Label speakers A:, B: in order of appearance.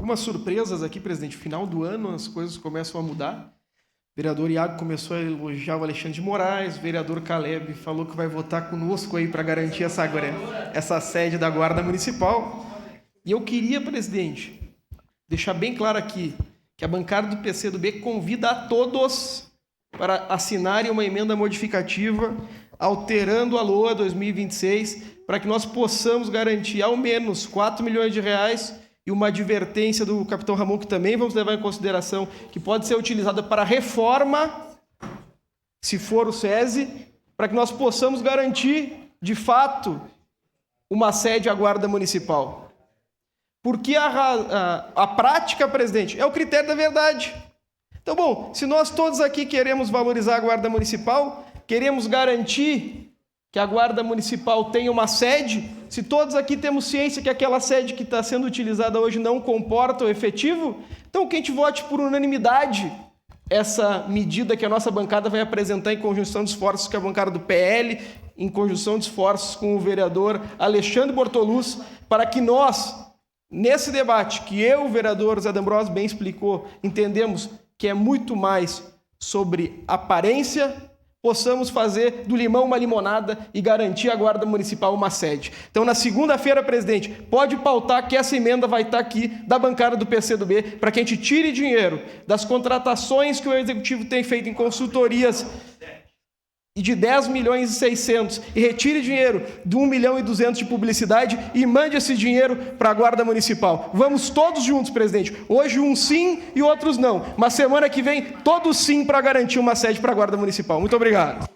A: algumas surpresas aqui, presidente. No final do ano as coisas começam a mudar. O vereador Iago começou a elogiar o Alexandre de Moraes, o vereador Caleb falou que vai votar conosco aí para garantir essa sede da Guarda Municipal. E eu queria, presidente, deixar bem claro aqui que a bancada do PCdoB convida a todos para assinarem uma emenda modificativa alterando a LOA 2026 para que nós possamos garantir ao menos 4 milhões de reais e uma advertência do capitão Ramon, que também vamos levar em consideração, que pode ser utilizada para reforma, se for o SESI, para que nós possamos garantir, de fato, uma sede à Guarda Municipal. Porque a prática, presidente, é o critério da verdade. Então, bom, se nós todos aqui queremos valorizar a Guarda Municipal, queremos garantir que a Guarda Municipal tenha uma sede, se todos aqui temos ciência que aquela sede que está sendo utilizada hoje não comporta o efetivo, então que a gente vote por unanimidade essa medida que a nossa bancada vai apresentar em conjunção de esforços com a bancada do PL, em conjunção de esforços com o vereador Alexandre Bortoluz, para que nós, nesse debate que o vereador Zé D'Ambrosio bem explicou, entendemos que é muito mais sobre aparência, possamos fazer do limão uma limonada e garantir à Guarda Municipal uma sede. Então, na segunda-feira, presidente, pode pautar que essa emenda vai estar aqui da bancada do PCdoB para que a gente tire dinheiro das contratações que o Executivo tem feito em consultorias de 10 milhões e 600 e retire dinheiro de 1 milhão e 200 de publicidade e mande esse dinheiro para a Guarda Municipal. Vamos todos juntos, presidente. Hoje uns sim e outros não. Mas semana que vem, todos sim para garantir uma sede para a Guarda Municipal. Muito obrigado.